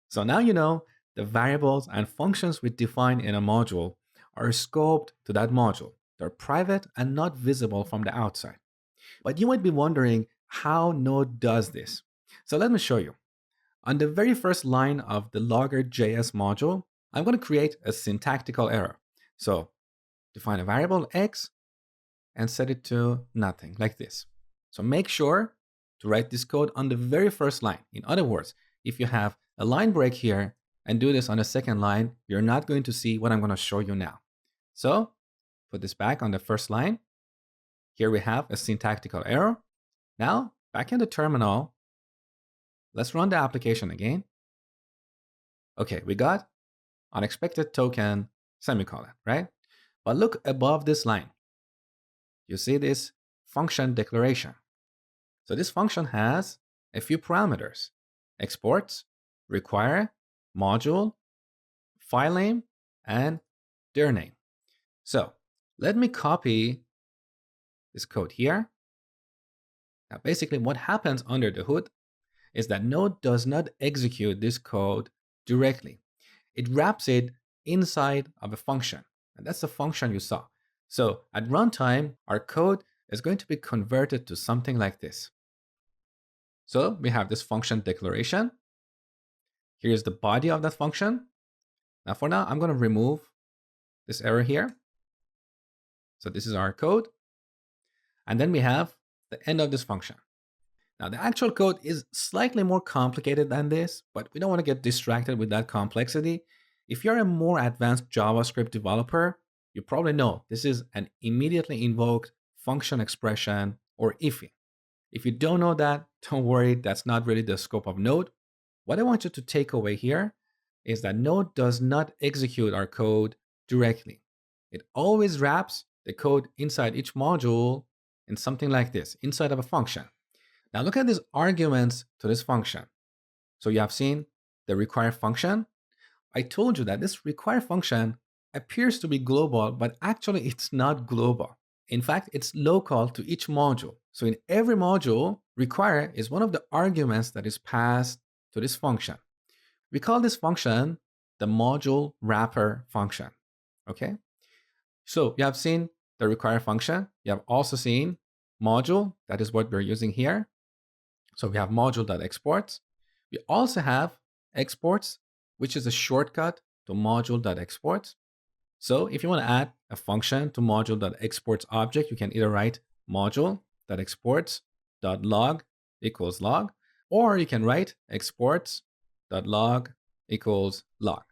So now you know the variables and functions we define in a module are scoped to that module. They're private and not visible from the outside. But you might be wondering how Node does this. So let me show you. On the very first line of the logger.js module, I'm going to create a syntactical error. So define a variable x and set it to nothing, like this. So make sure to write this code on the very first line. In other words, if you have a line break here and do this on the second line, you're not going to see what I'm going to show you now. So put this back on the first line. Here we have a syntactical error. Now, back in the terminal, let's run the application again. Okay, we got unexpected token, semicolon, right? But look above this line. You see this function declaration. So this function has a few parameters: exports, require, module, file name, and dir name. So let me copy this code here. Now, basically what happens under the hood is that Node does not execute this code directly. It wraps it inside of a function, and that's the function you saw. So at runtime, our code is going to be converted to something like this. So we have this function declaration. Here's the body of that function. Now for now, I'm going to remove this error here. So this is our code. And then we have the end of this function. Now the actual code is slightly more complicated than this, but we don't want to get distracted with that complexity. If you're a more advanced JavaScript developer, you probably know this is an immediately invoked function expression, or IFI. If you don't know that, don't worry, that's not really the scope of Node. What I want you to take away here is that Node does not execute our code directly. It always wraps the code inside each module in something like this, inside of a function. Now look at these arguments to this function. So you have seen the require function. I told you that this require function appears to be global, but actually it's not global. In fact, it's local to each module. So in every module, require is one of the arguments that is passed to this function. We call this function the module wrapper function. Okay? So you have seen the require function. You have also seen module. That is what we're using here. So we have module.exports. We also have exports, which is a shortcut to module.exports. So if you want to add a function to module.exports object, you can either write module.exports.log equals log, or you can write exports.log equals log.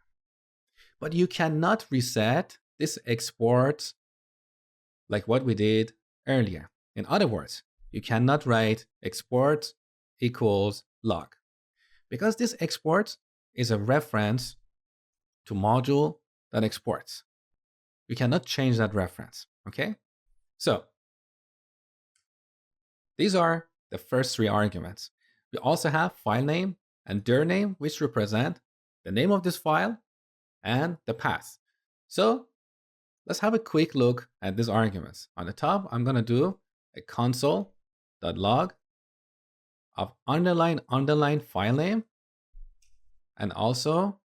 But you cannot reset this exports like what we did earlier. In other words, you cannot write exports equals log, because this exports is a reference to module.exports. We cannot change that reference, okay? So these are the first three arguments. We also have file name and dir name, which represent the name of this file and the path. So let's have a quick look at these arguments. On the top, I'm going to do a console.log of underline file name and also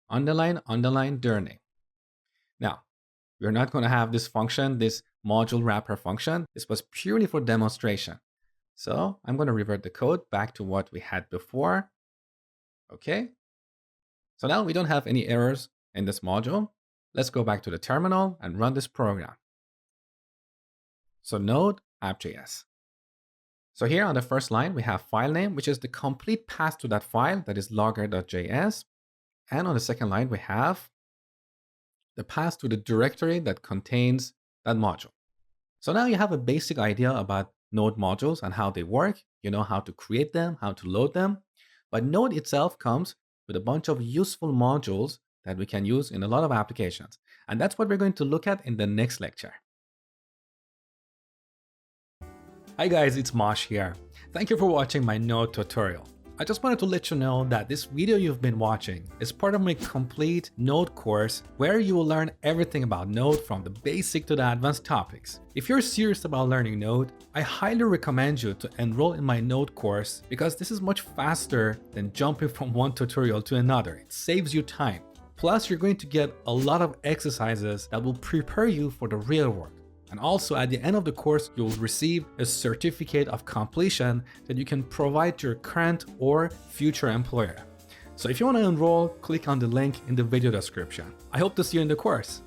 underline dir name. Now, we're not going to have this function, this module wrapper function. This was purely for demonstration. So I'm going to revert the code back to what we had before. Okay. So now we don't have any errors in this module. Let's go back to the terminal and run this program. So node app.js. So here on the first line, we have file name, which is the complete path to that file, that is logger.js. And on the second line, we have the path to the directory that contains that module. So now you have a basic idea about Node modules and how they work. You know how to create them, how to load them. But Node itself comes with a bunch of useful modules that we can use in a lot of applications. And that's what we're going to look at in the next lecture. Hi guys, it's Mosh here. Thank you for watching my Node tutorial. I just wanted to let you know that this video you've been watching is part of my complete Node course where you will learn everything about Node from the basic to the advanced topics. If you're serious about learning Node, I highly recommend you to enroll in my Node course because this is much faster than jumping from one tutorial to another. It saves you time. Plus, you're going to get a lot of exercises that will prepare you for the real world. And also at the end of the course, you'll receive a certificate of completion that you can provide to your current or future employer. So if you want to enroll, click on the link in the video description. I hope to see you in the course.